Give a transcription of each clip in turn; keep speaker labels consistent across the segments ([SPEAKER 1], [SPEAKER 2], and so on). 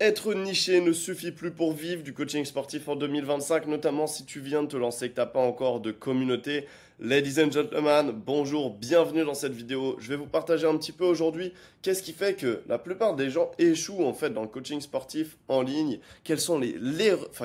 [SPEAKER 1] Être niché ne suffit plus pour vivre du coaching sportif en 2025, notamment si tu viens de te lancer et que tu n'as pas encore de communauté. Ladies and gentlemen, bonjour, bienvenue dans cette vidéo. Je vais vous partager un petit peu aujourd'hui qu'est-ce qui fait que la plupart des gens échouent en fait dans le coaching sportif en ligne. Quelles sont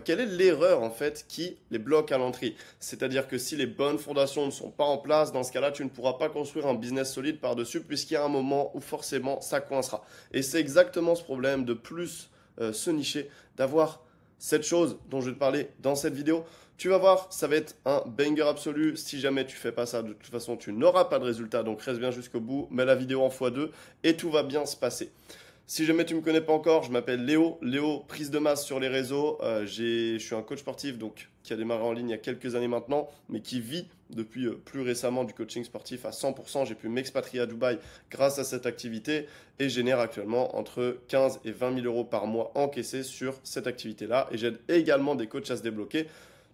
[SPEAKER 1] quelle est l'erreur en fait qui les bloque à l'entrée? C'est-à-dire que si les bonnes fondations ne sont pas en place, dans ce cas-là, tu ne pourras pas construire un business solide par-dessus puisqu'il y a un moment où forcément ça coincera. Et c'est exactement ce problème de plus se nicher, d'avoir cette chose dont je vais te parler dans cette vidéo. Tu vas voir, ça va être un banger absolu. Si jamais tu fais pas ça, de toute façon, tu n'auras pas de résultat. Donc reste bien jusqu'au bout, mets la vidéo en x2 et tout va bien se passer. Si jamais tu me connais pas encore, je m'appelle Léo. Léo, prise de masse sur les réseaux. Je suis un coach sportif donc qui a démarré en ligne il y a quelques années maintenant, mais qui vit depuis plus récemment du coaching sportif à 100%. J'ai pu m'expatrier à Dubaï grâce à cette activité et génère actuellement entre 15 et 20 000 euros par mois encaissés sur cette activité-là. Et j'aide également des coachs à se débloquer.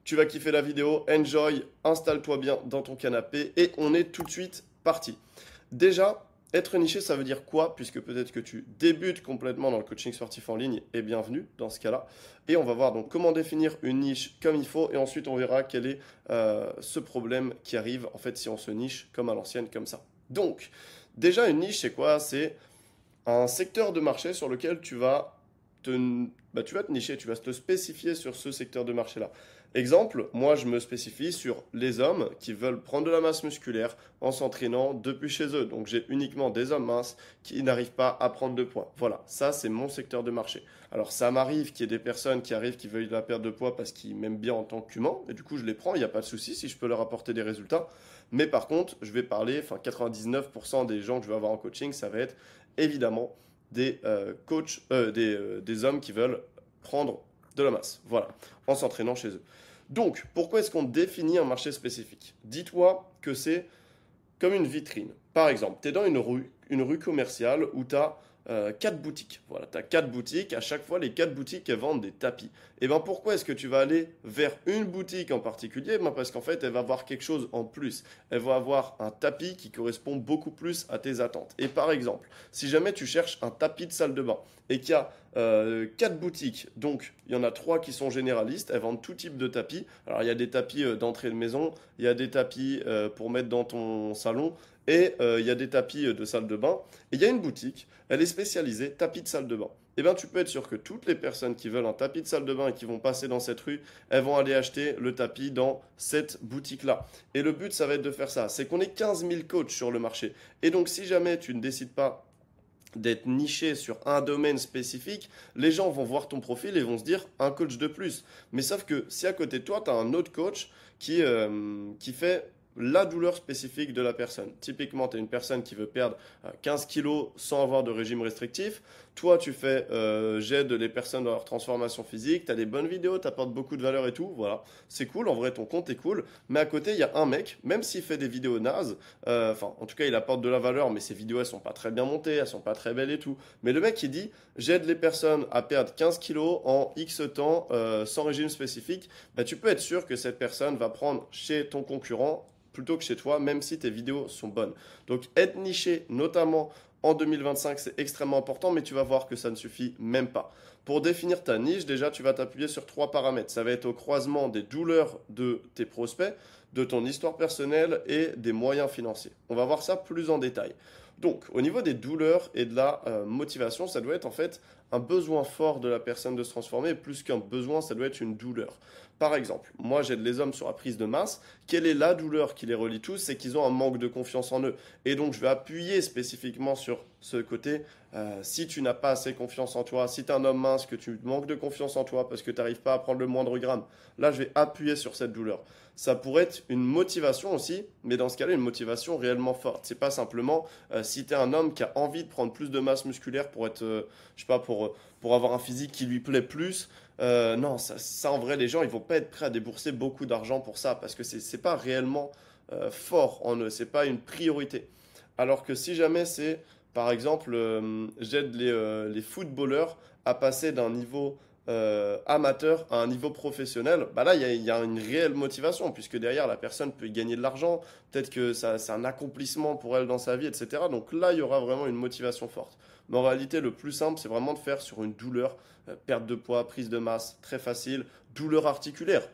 [SPEAKER 1] Tu vas kiffer la vidéo, enjoy, installe-toi bien dans ton canapé et on est tout de suite parti. Déjà, être niché, ça veut dire quoi? Puisque peut-être que tu débutes complètement dans le coaching sportif en ligne, et bienvenue dans ce cas-là. Et on va voir donc comment définir une niche comme il faut, et ensuite on verra quel est ce problème qui arrive en fait si on se niche comme à l'ancienne, comme ça. Donc, déjà une niche, c'est quoi? C'est un secteur de marché sur lequel tu vas te nicher, tu vas te spécifier sur ce secteur de marché-là. Exemple, moi je me spécifie sur les hommes qui veulent prendre de la masse musculaire en s'entraînant depuis chez eux. Donc j'ai uniquement des hommes minces qui n'arrivent pas à prendre de poids. Voilà, ça c'est mon secteur de marché. Alors ça m'arrive qu'il y ait des personnes qui arrivent qui veuillent de la perte de poids parce qu'ils m'aiment bien en tant qu'humain, et du coup je les prends, il n'y a pas de souci si je peux leur apporter des résultats. Mais par contre, je vais parler, 99% des gens que je vais avoir en coaching, ça va être évidemment des des hommes qui veulent prendre de la masse, voilà, en s'entraînant chez eux. Donc, pourquoi est-ce qu'on définit un marché spécifique? Dis-toi que c'est comme une vitrine. Par exemple, tu es dans une rue commerciale où tu as 4 boutiques. Voilà, tu as 4 boutiques. À chaque fois, les 4 boutiques, elles vendent des tapis. Et bien, pourquoi est-ce que tu vas aller vers une boutique en particulier? Ben, parce qu'en fait, elle va avoir quelque chose en plus. Elle va avoir un tapis qui correspond beaucoup plus à tes attentes. Et par exemple, si jamais tu cherches un tapis de salle de bain et qu'il y a 4 boutiques, donc il y en a 3 qui sont généralistes, elles vendent tout type de tapis. Alors, il y a des tapis d'entrée de maison, il y a des tapis pour mettre dans ton salon, et il y a des tapis de salle de bain. Et il y a une boutique, elle est spécialisée tapis de salle de bain. Eh bien, tu peux être sûr que toutes les personnes qui veulent un tapis de salle de bain et qui vont passer dans cette rue, elles vont aller acheter le tapis dans cette boutique-là. Et le but, ça va être de faire ça. C'est qu'on ait 15 000 coachs sur le marché. Et donc, si jamais tu ne décides pas d'être niché sur un domaine spécifique, les gens vont voir ton profil et vont se dire un coach de plus. Mais sauf que si à côté de toi, tu as un autre coach qui fait la douleur spécifique de la personne. Typiquement, tu es une personne qui veut perdre 15 kilos sans avoir de régime restrictif. Toi, tu fais j'aide les personnes dans leur transformation physique. Tu as des bonnes vidéos, tu apportes beaucoup de valeur et tout. Voilà, c'est cool. En vrai, ton compte est cool. Mais à côté, il y a un mec, même s'il fait des vidéos nazes, en tout cas, il apporte de la valeur, mais ses vidéos, elles sont pas très bien montées, elles sont pas très belles et tout. Mais le mec, il dit j'aide les personnes à perdre 15 kilos en X temps sans régime spécifique. Bah, tu peux être sûr que cette personne va prendre chez ton concurrent plutôt que chez toi, même si tes vidéos sont bonnes. Donc être niché, notamment en 2025, c'est extrêmement important, mais tu vas voir que ça ne suffit même pas. Pour définir ta niche, déjà, tu vas t'appuyer sur 3 paramètres. Ça va être au croisement des douleurs de tes prospects, de ton histoire personnelle et des moyens financiers. On va voir ça plus en détail. Donc, au niveau des douleurs et de la motivation, ça doit être en fait un besoin fort de la personne de se transformer. Plus qu'un besoin, ça doit être une douleur. Par exemple, moi j'aide les hommes sur la prise de masse. Quelle est la douleur qui les relie tous? C'est qu'ils ont un manque de confiance en eux. Et donc, je vais appuyer spécifiquement sur ce côté. Si tu n'as pas assez confiance en toi, si tu es un homme mince, que tu manques de confiance en toi parce que tu n'arrives pas à prendre le moindre gramme, là, je vais appuyer sur cette douleur. Ça pourrait être une motivation aussi, mais dans ce cas-là, une motivation réellement forte. C'est pas simplement si tu es un homme qui a envie de prendre plus de masse musculaire pour être, je sais pas, pour avoir un physique qui lui plaît plus. Non, ça en vrai, les gens, ils vont pas être prêts à débourser beaucoup d'argent pour ça parce que c'est pas réellement fort en eux, c'est pas une priorité. Alors que si jamais c'est, par exemple, j'aide les footballeurs à passer d'un niveau amateur à un niveau professionnel, bah là, il y a une réelle motivation, puisque derrière, la personne peut y gagner de l'argent, peut-être que ça, c'est un accomplissement pour elle dans sa vie, etc. Donc là, il y aura vraiment une motivation forte. Mais en réalité, le plus simple, c'est vraiment de faire sur une douleur, perte de poids, prise de masse, très facile, douleur articulaire.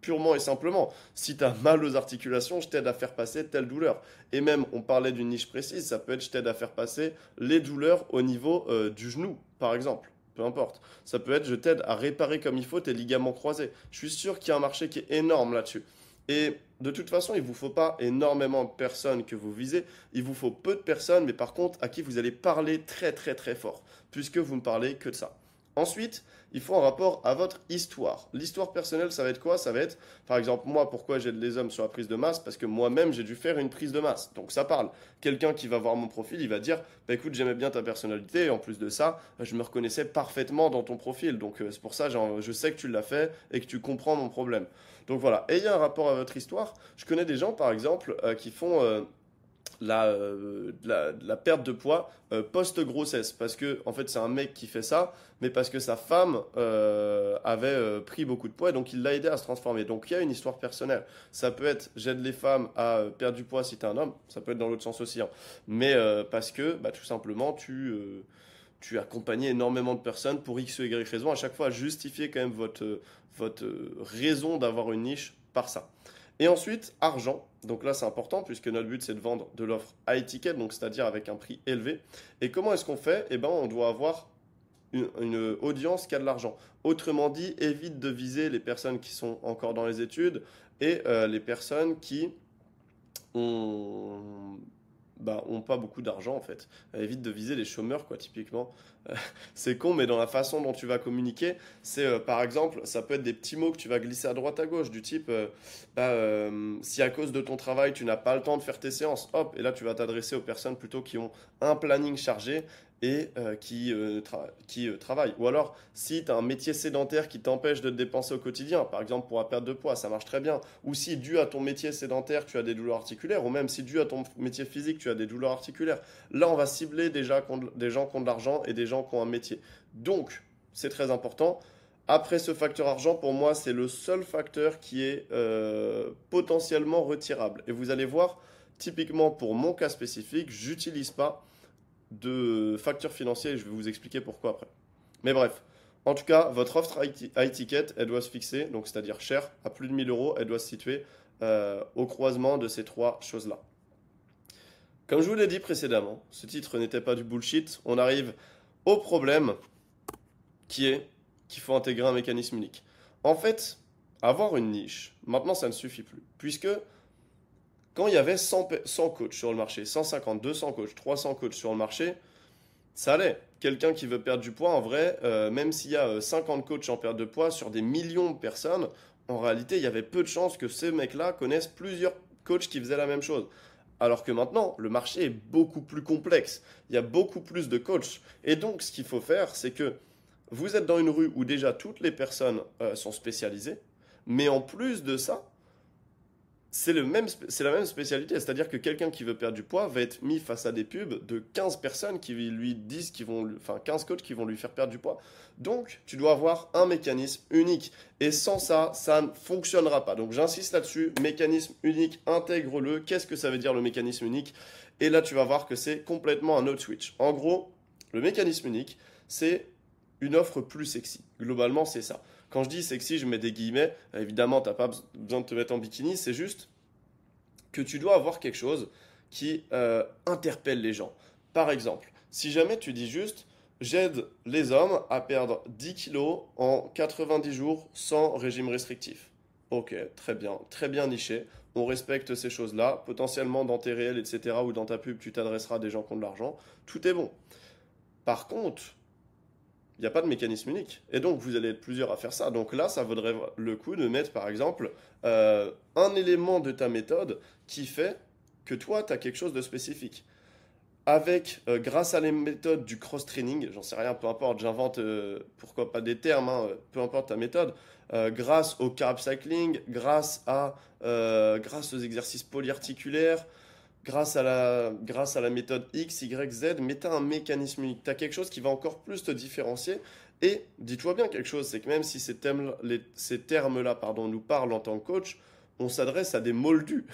[SPEAKER 1] Purement et simplement, si tu as mal aux articulations, je t'aide à faire passer telle douleur. Et même, on parlait d'une niche précise, ça peut être je t'aide à faire passer les douleurs au niveau du genou, par exemple. Peu importe. Ça peut être je t'aide à réparer comme il faut tes ligaments croisés. Je suis sûr qu'il y a un marché qui est énorme là-dessus. Et de toute façon, il ne vous faut pas énormément de personnes que vous visez. Il vous faut peu de personnes, mais par contre, à qui vous allez parler très très très fort, puisque vous ne parlez que de ça. Ensuite, il faut un rapport à votre histoire. L'histoire personnelle, ça va être quoi? Ça va être, par exemple, moi, pourquoi j'aide les hommes sur la prise de masse? Parce que moi-même, j'ai dû faire une prise de masse. Donc ça parle. Quelqu'un qui va voir mon profil, il va dire, bah écoute, j'aimais bien ta personnalité, et en plus de ça, je me reconnaissais parfaitement dans ton profil. Donc c'est pour ça, je sais que tu l'as fait et que tu comprends mon problème. Donc voilà, ayez un rapport à votre histoire. Je connais des gens, par exemple, qui font la perte de poids post-grossesse. Parce que, en fait, c'est un mec qui fait ça, mais parce que sa femme avait pris beaucoup de poids, et donc il l'a aidé à se transformer. Donc il y a une histoire personnelle. Ça peut être, j'aide les femmes à perdre du poids si tu es un homme, ça peut être dans l'autre sens aussi, hein. Mais parce que, bah, tout simplement, tu accompagnais énormément de personnes pour X ou Y raison, à chaque fois à justifier quand même votre raison d'avoir une niche par ça. Et ensuite, argent. Donc là, c'est important puisque notre but, c'est de vendre de l'offre high ticket, donc c'est-à-dire avec un prix élevé. Et comment est-ce qu'on fait? Eh ben, on doit avoir une audience qui a de l'argent. Autrement dit, évite de viser les personnes qui sont encore dans les études et les personnes qui ont, bah, ont pas beaucoup d'argent en fait. Évite de viser les chômeurs, quoi, typiquement. C'est con, mais dans la façon dont tu vas communiquer, c'est par exemple, ça peut être des petits mots que tu vas glisser à droite à gauche, du type si à cause de ton travail tu n'as pas le temps de faire tes séances, hop, et là tu vas t'adresser aux personnes plutôt qui ont un planning chargé et qui travaillent. Ou alors, si tu as un métier sédentaire qui t'empêche de te dépenser au quotidien, par exemple pour la perte de poids, ça marche très bien. Ou si dû à ton métier sédentaire tu as des douleurs articulaires, ou même si dû à ton métier physique tu as des douleurs articulaires, là on va cibler déjà des gens qui ont de l'argent et des gens qui ont un métier. Donc, c'est très important. Après ce facteur argent, pour moi, c'est le seul facteur qui est potentiellement retirable. Et vous allez voir, typiquement pour mon cas spécifique, j'utilise pas de facteurs financiers et je vais vous expliquer pourquoi après. Mais bref, en tout cas, votre offre high ticket, elle doit se fixer, donc c'est-à-dire cher, à plus de 1000 euros, elle doit se situer au croisement de ces trois choses-là. Comme je vous l'ai dit précédemment, ce titre n'était pas du bullshit, on arrive au problème qui est qu'il faut intégrer un mécanisme unique. En fait, avoir une niche, maintenant ça ne suffit plus, puisque quand il y avait 100 coachs sur le marché, 150, 200 coachs, 300 coachs sur le marché, ça allait. Quelqu'un qui veut perdre du poids, en vrai, même s'il y a 50 coachs en perte de poids sur des millions de personnes, en réalité, il y avait peu de chances que ces mecs-là connaissent plusieurs coachs qui faisaient la même chose. Alors que maintenant, le marché est beaucoup plus complexe. Il y a beaucoup plus de coachs. Et donc, ce qu'il faut faire, c'est que vous êtes dans une rue où déjà toutes les personnes sont spécialisées, mais en plus de ça, c'est la même spécialité, c'est-à-dire que quelqu'un qui veut perdre du poids va être mis face à des pubs de 15 personnes qui lui disent enfin 15 coachs qui vont lui faire perdre du poids. Donc, tu dois avoir un mécanisme unique. Et sans ça, ça ne fonctionnera pas. Donc, j'insiste là-dessus, mécanisme unique, intègre-le. Qu'est-ce que ça veut dire le mécanisme unique? Et là, tu vas voir que c'est complètement un autre switch. En gros, le mécanisme unique, c'est une offre plus sexy. Globalement, c'est ça. Quand je dis sexy, je mets des guillemets. Évidemment, tu n'as pas besoin de te mettre en bikini. C'est juste que tu dois avoir quelque chose qui interpelle les gens. Par exemple, si jamais tu dis juste j'aide les hommes à perdre 10 kilos en 90 jours sans régime restrictif. Ok, très bien niché. On respecte ces choses-là. Potentiellement dans tes réels, etc. ou dans ta pub, tu t'adresseras à des gens qui ont de l'argent. Tout est bon. Par contre, il n'y a pas de mécanisme unique. Et donc, vous allez être plusieurs à faire ça. Donc là, ça vaudrait le coup de mettre, par exemple, un élément de ta méthode qui fait que toi, tu as quelque chose de spécifique. Avec, grâce à les méthodes du cross-training, j'en sais rien, peu importe, j'invente, pourquoi pas des termes, hein, peu importe ta méthode, grâce au carb cycling, grâce aux exercices polyarticulaires, grâce à la méthode X, Y, Z, mais tu as un mécanisme unique. Tu as quelque chose qui va encore plus te différencier Et dis-toi bien quelque chose, c'est que même si ces termes-là nous parlent en tant que coach, on s'adresse à des moldus,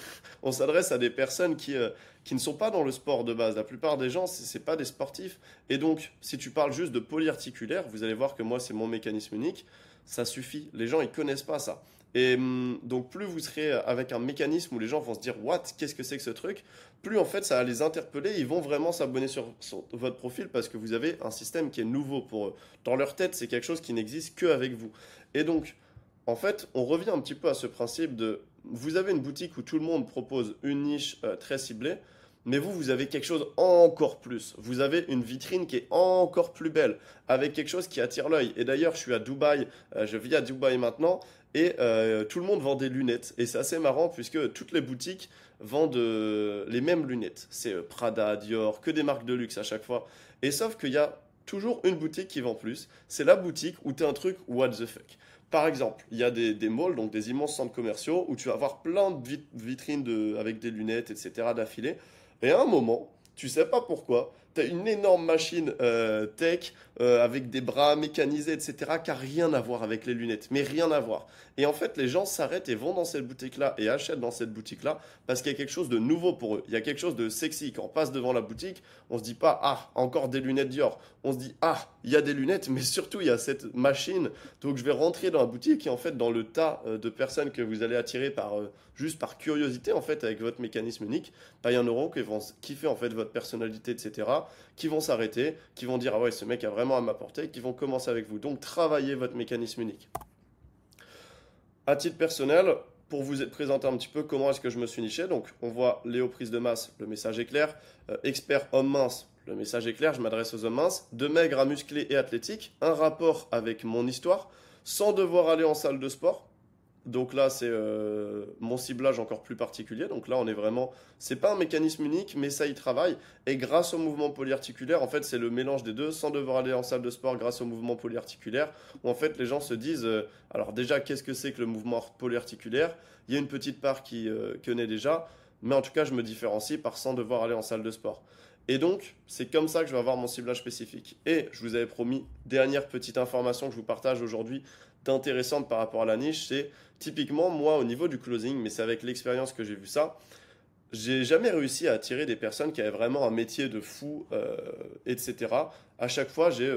[SPEAKER 1] on s'adresse à des personnes qui ne sont pas dans le sport de base. La plupart des gens, ce n'est pas des sportifs. Et donc, si tu parles juste de polyarticulaire, vous allez voir que moi, c'est mon mécanisme unique, ça suffit. Les gens, ils connaissent pas ça. Et donc, plus vous serez avec un mécanisme où les gens vont se dire, What? Qu'est-ce que c'est que ce truc? Plus en fait, ça va les interpeller. Ils vont vraiment s'abonner sur votre profil parce que vous avez un système qui est nouveau pour eux. Dans leur tête, c'est quelque chose qui n'existe qu'avec vous. Et donc, en fait, on revient un petit peu à ce principe de vous avez une boutique où tout le monde propose une niche très ciblée, mais vous avez quelque chose encore plus. Vous avez une vitrine qui est encore plus belle, avec quelque chose qui attire l'œil. Et d'ailleurs, je suis à Dubaï, je vis à Dubaï maintenant, et tout le monde vend des lunettes. Et c'est assez marrant puisque toutes les boutiques vendent les mêmes lunettes. C'est Prada, Dior, que des marques de luxe à chaque fois. Et sauf qu'il y a toujours une boutique qui vend plus. C'est la boutique où tu as un truc what the fuck. Par exemple, il y a des malls, donc des immenses centres commerciaux, où tu vas avoir plein de vitrines avec des lunettes, etc. d'affilée. Et à un moment, tu sais pas pourquoi, tu as une énorme machine tech avec des bras mécanisés, etc. qui n'a rien à voir avec les lunettes, mais rien à voir. Et en fait, les gens s'arrêtent et vont dans cette boutique-là et achètent dans cette boutique-là parce qu'il y a quelque chose de nouveau pour eux. Il y a quelque chose de sexy. Quand on passe devant la boutique, on se dit pas, ah, encore des lunettes Dior. On se dit, ah, il y a des lunettes, mais surtout, il y a cette machine. Donc, je vais rentrer dans la boutique et en fait, dans le tas de personnes que vous allez attirer juste par curiosité, en fait, avec votre mécanisme unique, bah, il y en aura qui vont kiffer, en fait, votre personnalité, etc., qui vont s'arrêter, qui vont dire, ah ouais, ce mec a vraiment à m'apporter, qui vont commencer avec vous. Donc, travaillez votre mécanisme unique. À titre personnel, pour vous présenter un petit peu comment est-ce que je me suis niché, donc on voit Léo prise de masse, le message est clair, expert homme mince, le message est clair, je m'adresse aux hommes minces, de maigre à musclé et athlétique, un rapport avec mon histoire, sans devoir aller en salle de sport. Donc là, c'est mon ciblage encore plus particulier. Donc là, on est vraiment, c'est pas un mécanisme unique, mais ça y travaille. Et grâce au mouvement polyarticulaire, en fait, c'est le mélange des deux, sans devoir aller en salle de sport, grâce au mouvement polyarticulaire, où en fait, les gens se disent, alors déjà, qu'est-ce que c'est que le mouvement polyarticulaire? Il y a une petite part qui connaît déjà, mais en tout cas, je me différencie par sans devoir aller en salle de sport. Et donc, c'est comme ça que je vais avoir mon ciblage spécifique. Et je vous avais promis, dernière petite information que je vous partage aujourd'hui d'intéressante par rapport à la niche, c'est typiquement moi au niveau du closing, mais c'est avec l'expérience que j'ai vu ça, j'ai jamais réussi à attirer des personnes qui avaient vraiment un métier de fou, etc. À chaque fois, j'ai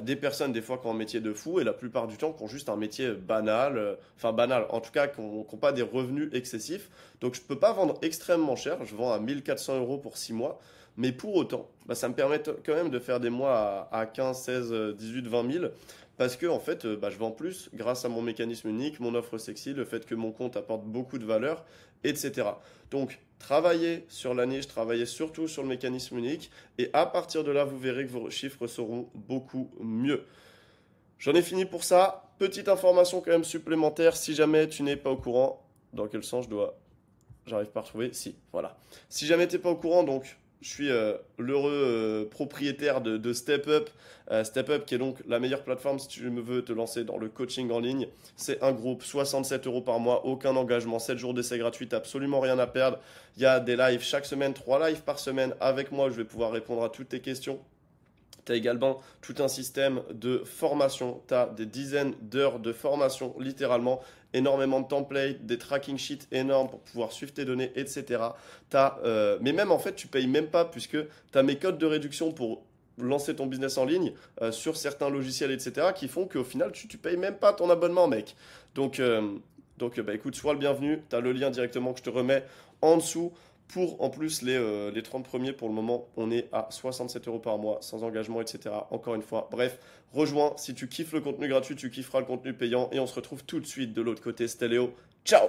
[SPEAKER 1] des personnes des fois qui ont un métier de fou et la plupart du temps qui ont juste un métier banal, enfin banal, en tout cas qui n'ont pas des revenus excessifs. Donc je ne peux pas vendre extrêmement cher, je vends à 1400 euros pour 6 mois, mais pour autant, ça me permet quand même de faire des mois à 15, 16, 18, 20 000 parce que en fait, je vends plus grâce à mon mécanisme unique, mon offre sexy, le fait que mon compte apporte beaucoup de valeur, etc. Donc, travaillez sur la niche, travaillez surtout sur le mécanisme unique, et à partir de là, vous verrez que vos chiffres seront beaucoup mieux. J'en ai fini pour ça. Petite information quand même supplémentaire, si jamais tu n'es pas au courant, dans quel sens j'arrive pas à retrouver, si, voilà. Si jamais tu n'es pas au courant, donc je suis l'heureux propriétaire de Step Up. Step Up qui est donc la meilleure plateforme si tu veux te lancer dans le coaching en ligne. C'est un groupe, 67 euros par mois, aucun engagement, 7 jours d'essai gratuit, absolument rien à perdre. Il y a des lives chaque semaine, 3 lives par semaine avec moi. Je vais pouvoir répondre à toutes tes questions. Tu as également tout un système de formation. Tu as des dizaines d'heures de formation, littéralement. Énormément de templates, des tracking sheets énormes pour pouvoir suivre tes données, etc. Mais même en fait, tu payes même pas puisque tu as mes codes de réduction pour lancer ton business en ligne sur certains logiciels, etc. qui font qu'au final, tu payes même pas ton abonnement, mec. Donc écoute, sois le bienvenu. Tu as le lien directement que je te remets en dessous. Pour en plus les 30 premiers, pour le moment, on est à 67 euros par mois, sans engagement, etc. Encore une fois, bref, rejoins. Si tu kiffes le contenu gratuit, tu kifferas le contenu payant. Et on se retrouve tout de suite de l'autre côté. C'était Léo. Ciao!